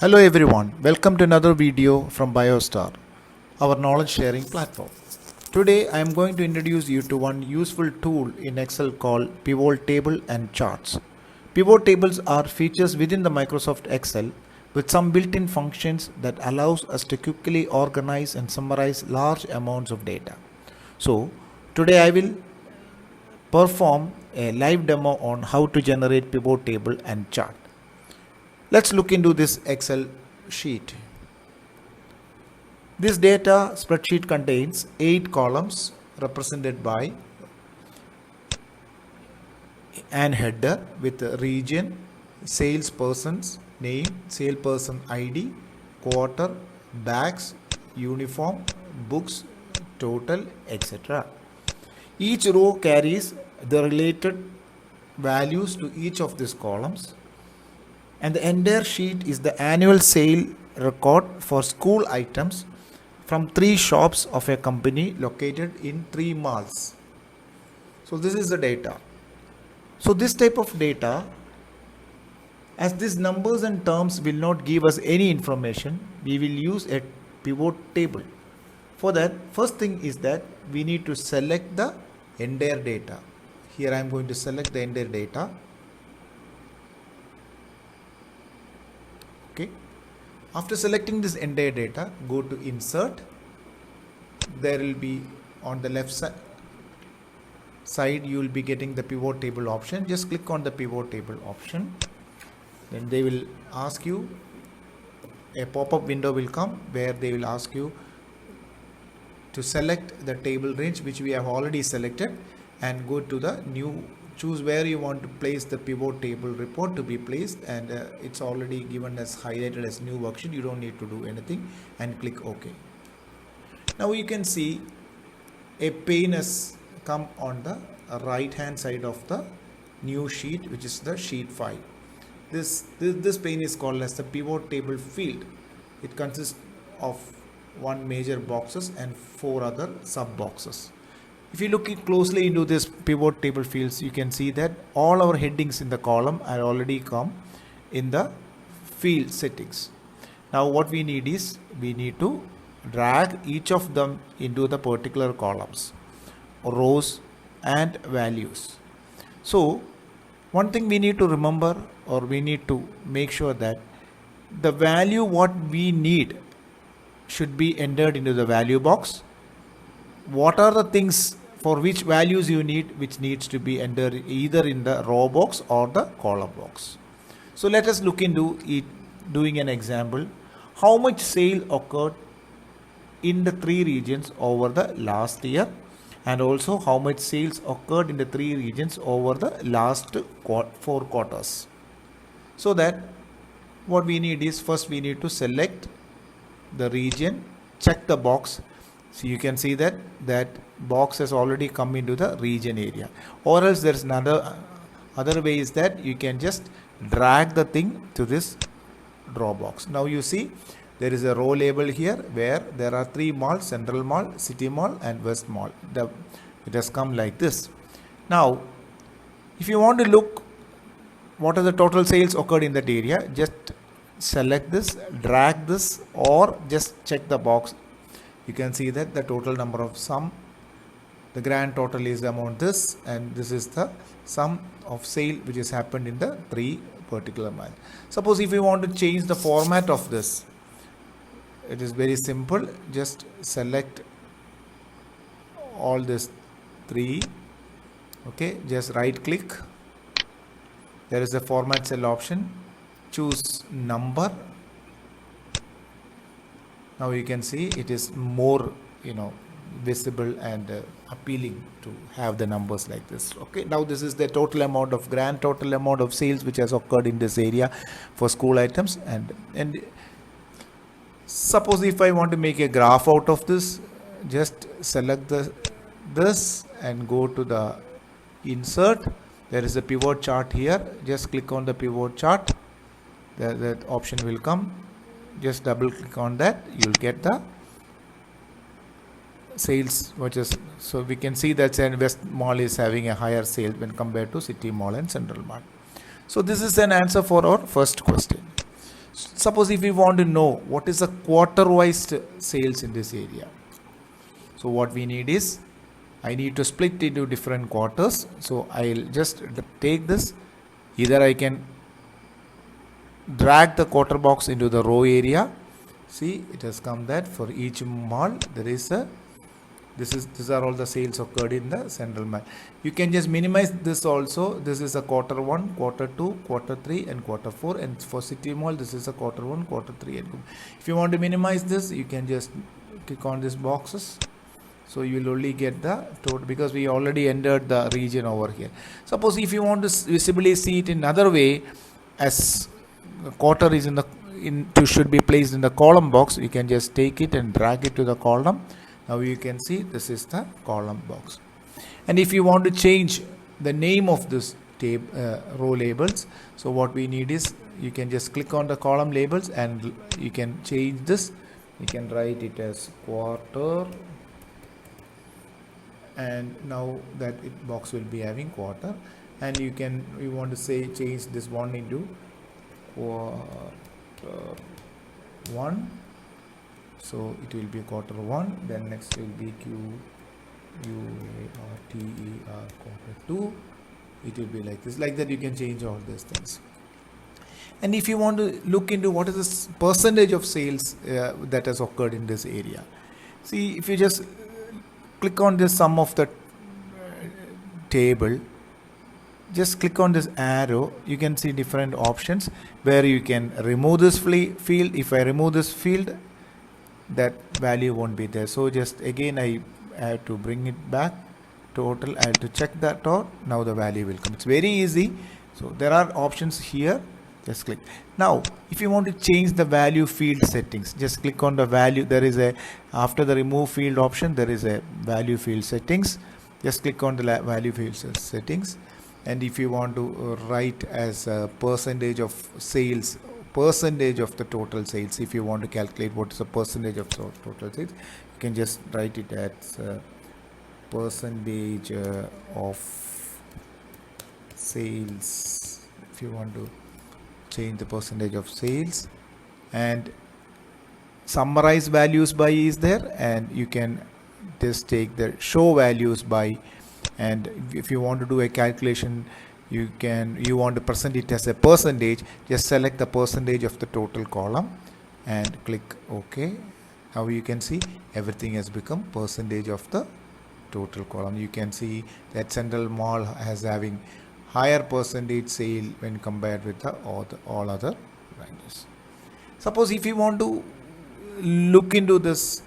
Hello everyone, welcome to another video from Biostar, our knowledge sharing platform. Today I am going to introduce you to one useful tool in Excel called pivot table and charts. Pivot tables are features within the Microsoft Excel with some built-in functions that allows us to quickly organize and summarize large amounts of data. So today I will perform a live demo on how to generate pivot table and chart. Let's look into this Excel sheet. This data spreadsheet contains 8 columns represented by an header with region, salesperson's name, salesperson ID, quarter, bags, uniform, books, total, etc. Each row carries the related values to each of these columns. And the entire sheet is the annual sale record for school items from 3 shops of a company located in 3 malls. So this is the data. So this type of data, as these numbers and terms will not give us any information, we will use a pivot table. For that, first thing is that we need to select the entire data. Here I am going to select the entire data. Okay. After selecting this entire data, go to insert. There will be on the left side you will be getting the pivot table option. Just click on the pivot table option. Then they will ask you, a pop-up window will come where they will ask you to select the table range which we have already selected and go to the new. Choose where you want to place the pivot table report to be placed, and it's already given as highlighted as new worksheet. You don't need to do anything and click OK. Now you can see a pane has come on the right hand side of the new sheet, which is the sheet 5. This pane is called as the pivot table field. It consists of 1 major boxes and 4 other sub boxes. If you look closely into this pivot table fields, you can see that all our headings in the column are already come in the field settings. Now what we need is, we need to drag each of them into the particular columns, rows and values. So one thing we need to remember, or we need to make sure, that the value what we need should be entered into the value box. What are the things for which values you need, which needs to be entered either in the row box or the column box. So let us look into it, doing an example. How much sale occurred in the 3 regions over the last year, and also how much sales occurred in the 3 regions over the last 4 quarters. So that what we need is, first we need to select the region, check the box. So you can see that box has already come into the region area, or else there's other way is that you can just drag the thing to this draw box. Now you see there is a row label here where there are 3 malls: Central Mall, City Mall and West Mall. It has come like this. Now if you want to look what are the total sales occurred in that area, just select this, drag this, or just check the box. You can see that the total number of sum, the grand total is the amount this, and this is the sum of sale which has happened in the 3 particular months. Suppose if you want to change the format of this, it is very simple. Just select all this 3. Okay, just right click. There is a format cell option. Choose number. Now you can see it is more visible and appealing to have the numbers like this. Okay, now this is the total amount of grand total amount of sales which has occurred in this area for school items. And suppose if I want to make a graph out of this, just select this and go to the insert. There is a pivot chart here. Just click on the pivot chart. That option will come. Just double click on that, you'll get the sales, which is, so we can see that West Mall is having a higher sale when compared to City Mall and Central Mall. So this is an answer for our first question. suppose if we want to know what is the quarter-wise sales in this area. So what we need is, I need to split into different quarters. So I'll just take this. Either I can drag the quarter box into the row area. See, it has come that for each mall there is a, these are all the sales occurred in the central mall. You can just minimize this also. This is a quarter 1, quarter 2, quarter 3 and quarter 4, and for city mall this is a quarter 1, quarter 3 and if you want to minimize this, you can just click on these boxes. So you will only get the total, because we already entered the region over here. Suppose if you want to visibly see it in another way, as quarter is should be placed in the column box, you can just take it and drag it to the column. Now you can see this is the column box. And if you want to change the name of this row labels, so what we need is, you can just click on the column labels and you can change this. You can write it as quarter, and now that box will be having quarter, and you want to say change this one into quarter 1, so it will be quarter 1, then next will be quarter 2. It will be like this. Like that you can change all these things. And if you want to look into what is the percentage of sales that has occurred in this area, see, if you just click on this sum of the table, just click on this arrow, you can see different options where you can remove this field. If I remove this field, that value won't be there. So just again I have to bring it back. Total, I have to check that out. Now the value will come. It's very easy. So there are options here. Just click. Now if you want to change the value field settings, just click on the value. There is a, after the remove field option, there is a value field settings. Just click on the value field settings, and if you want to write as a percentage of sales, percentage of the total sales, if you want to calculate what is the percentage of total sales, you can just write it as percentage of sales. If you want to change the percentage of sales, and summarize values by is there, and you can just take the show values by, and if you want to do a calculation, you want to present it as a percentage, just select the percentage of the total column and click OK. Now you can see everything has become percentage of the total column. You can see that Central Mall has having higher percentage sale when compared with the all other branches. Suppose if you want to look into this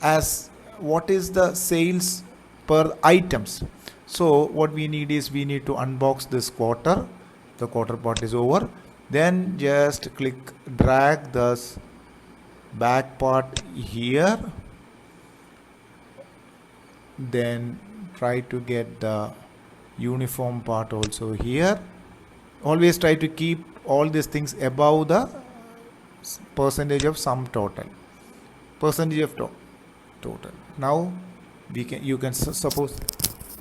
as what is the sales per items, so what we need is, we need to unbox this quarter. The quarter part is over. Then just click, drag this back part here, then try to get the uniform part also here. Always try to keep all these things above the percentage of sum total, percentage of total. Now you can suppose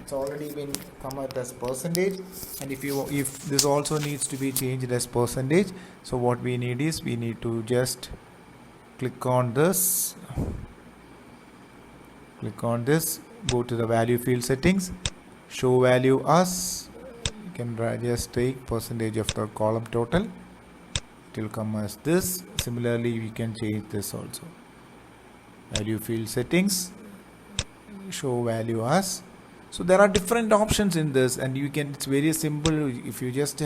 it's already been come out as percentage, and if this also needs to be changed as percentage, so what we need is, we need to just click on this, go to the value field settings, show value as, you can just take percentage of the column total, it will come as this. Similarly we can change this also, value field settings, show value as. So there are different options in this, and you can, it's very simple. If you just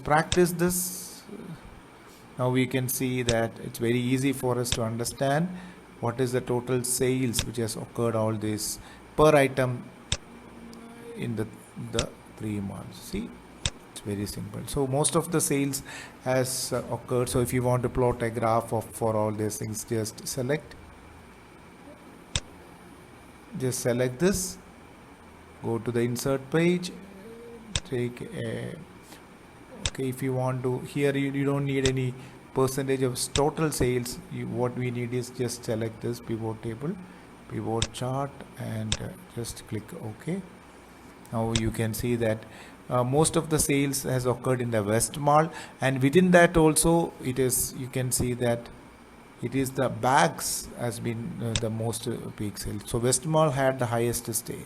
practice this, now we can see that it's very easy for us to understand what is the total sales which has occurred, all this per item in the 3 months. See, it's very simple. So most of the sales has occurred. So if you want to plot a graph for all these things, just select this, go to the insert page, take a, okay, if you want to, here you don't need any percentage of total sales. What we need is just select this pivot table, pivot chart, and just click OK. Now you can see that most of the sales has occurred in the West Mall, and within that also it is, you can see that it is the bags has been the most peak sale. So West Mall had the highest stay.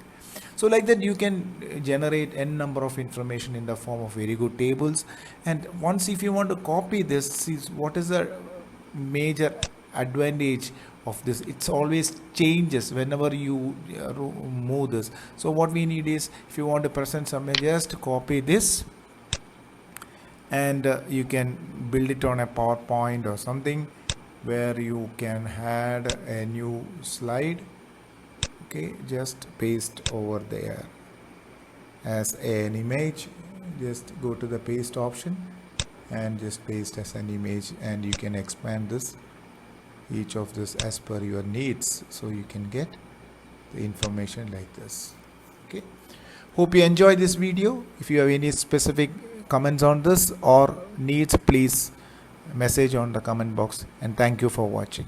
So like that you can generate n number of information in the form of very good tables. And once if you want to copy this, is what is the major advantage of this? It's always changes whenever you move this. So what we need is, if you want to present something, just copy this, and you can build it on a PowerPoint or something where you can add a new slide. Okay, just paste over there as an image. Just go to the paste option and just paste as an image, and you can expand this, each of this as per your needs, so you can get the information like this. Okay, hope you enjoy this video. If you have any specific comments on this or needs, please message on the comment box, and thank you for watching.